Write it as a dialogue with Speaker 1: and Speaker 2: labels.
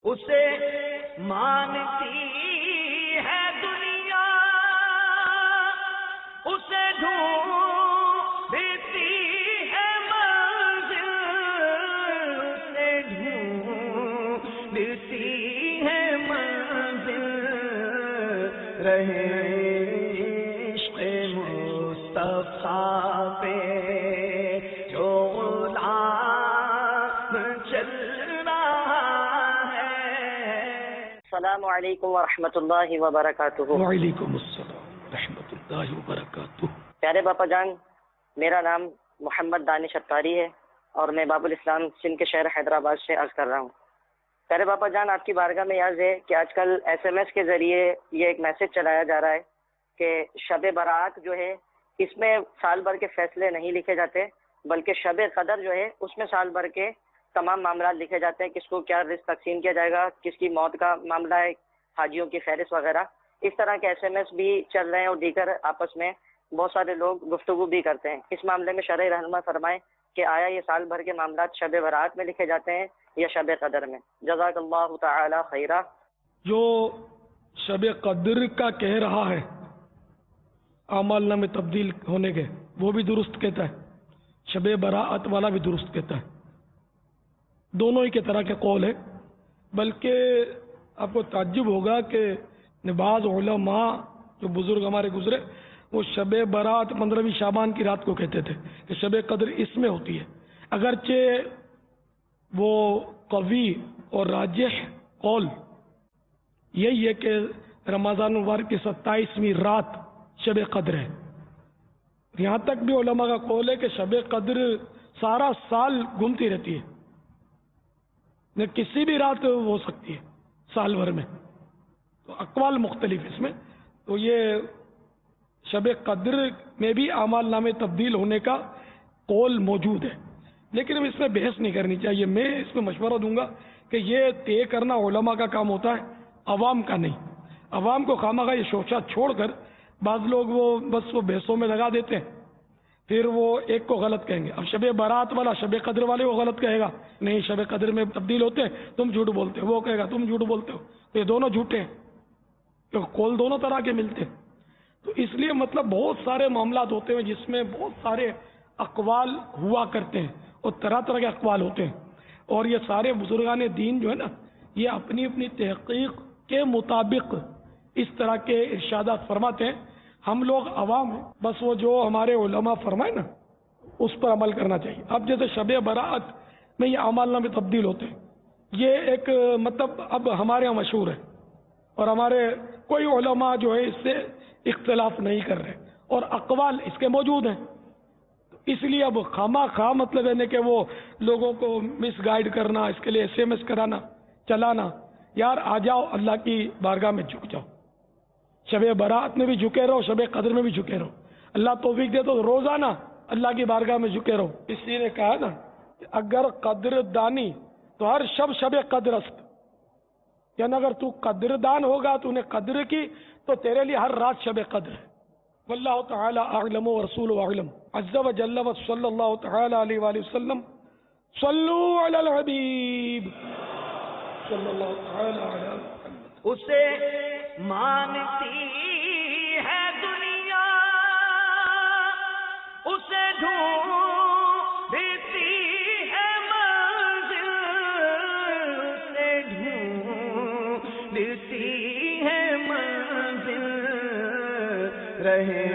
Speaker 1: اسے مانتی ہے دنیا، اسے ڈھونڈتی ہے منزل، اسے ڈھونڈتی ہے منزل، رہے عشق مصطفیٰ پہ جو غلام چل رہا ہے۔
Speaker 2: السلام علیکم ورحمۃ اللہ وبرکاتہ۔
Speaker 3: وعلیکم السلام ورحمۃ اللہ وبرکاتہ۔
Speaker 2: پیارے باپا جان، میرا نام محمد دانش اتاری ہے اور میں باب الاسلام سندھ کے شہر حیدرآباد سے عرض کر رہا ہوں۔ پیارے باپا جان، آپ کی بارگاہ میں عرض ہے کہ آج کل SMS کے ذریعے یہ ایک میسج چلایا جا رہا ہے کہ شب برات جو ہے اس میں سال بھر کے فیصلے نہیں لکھے جاتے، بلکہ شب قدر جو ہے اس میں سال بھر کے تمام معاملات لکھے جاتے ہیں، کس کو کیا رزق تقسیم کیا جائے گا، کس کی موت کا معاملہ ہے، حاجیوں کی فہرست وغیرہ، اس طرح کے SMS بھی چل رہے ہیں اور دیگر آپس میں بہت سارے لوگ گفتگو بھی کرتے ہیں۔ اس معاملے میں شرعی رہنما فرمائیں کہ آیا یہ سال بھر کے معاملات شب برات میں لکھے جاتے ہیں یا شب قدر میں؟ جزاک اللہ تعالی خیرہ۔
Speaker 3: جو شب قدر کا کہہ رہا ہے اعمال نامے تبدیل ہونے کے، وہ بھی درست کہتا ہے، شب براءت والا بھی درست کہتا ہے، دونوں ہی کے طرح کے قول ہے۔ بلکہ آپ کو تعجب ہوگا کہ بعض علماء جو بزرگ ہمارے گزرے وہ شب برات 15ویں شعبان کی رات کو کہتے تھے کہ شب قدر اس میں ہوتی ہے، اگرچہ وہ قوی اور راجح قول یہی ہے کہ رمضان المبارک کی 27ویں رات شب قدر ہے۔ یہاں تک بھی علماء کا قول ہے کہ شب قدر سارا سال گھومتی رہتی ہے، نہ کسی بھی رات ہو سکتی ہے سال بھر میں، تو اقوال مختلف اس میں۔ تو یہ شب قدر میں بھی اعمال نامے تبدیل ہونے کا قول موجود ہے، لیکن اب اس میں بحث نہیں کرنی چاہیے۔ میں اس میں مشورہ دوں گا کہ یہ طے کرنا علماء کا کام ہوتا ہے، عوام کا نہیں۔ عوام کو خواہ یہ شوشہ چھوڑ کر بعض لوگ وہ بحثوں میں لگا دیتے ہیں، پھر وہ ایک کو غلط کہیں گے۔ اب شب برات والا شب قدر والے کو غلط کہے گا، نہیں شب قدر میں تبدیل ہوتے ہیں، تم جھوٹ بولتے ہو، وہ کہے گا تم جھوٹ بولتے ہو، تو یہ دونوں جھوٹے ہیں، تو قول دونوں طرح کے ملتے ہیں۔ تو اس لیے مطلب بہت سارے معاملات ہوتے ہیں جس میں بہت سارے اقوال ہوا کرتے ہیں اور طرح طرح کے اقوال ہوتے ہیں، اور یہ سارے بزرگان دین جو ہے نا، یہ اپنی اپنی تحقیق کے مطابق اس طرح کے ارشادات فرماتے ہیں۔ ہم لوگ عوام ہیں، بس وہ جو ہمارے علماء فرمائے نا اس پر عمل کرنا چاہیے۔ اب جیسے شب برات میں یہ اعمال نامے تبدیل ہوتے ہیں، یہ ایک مطلب اب ہمارے یہاں مشہور ہے، اور ہمارے کوئی علماء جو ہے اس سے اختلاف نہیں کر رہے، اور اقوال اس کے موجود ہیں۔ اس لیے اب خواہ مطلب ہے کہ وہ لوگوں کو مس گائیڈ کرنا، اس کے لیے SMS کرانا چلانا، یار آ جاؤ اللہ کی بارگاہ میں جھک جاؤ، شب برات میں بھی جھکے رہو، شب قدر میں بھی جھکے رہو، اللہ توفیق دے تو روزانہ اللہ کی بارگاہ میں جھکے رہو۔ اسی نے کہا نا کہ اگر قدر دانی تو ہر شب قدر است، یعنی اگر تو قدر دان ہوگا، تو نے قدر کی، تو تیرے لیے ہر رات شب قدر ہے۔ واللہ تعالی اعلم ورسولہ اعلم، عز وجل وصلی اللہ تعالی علیہ وآلہ وسلم، صلو علی الحبیب صلی اللہ تعالی علی محمد۔
Speaker 1: اسے مانتی ہے دنیا، اسے ڈھونڈتی ہے منزل، اسے ڈھونڈتی ہے منزل، رہے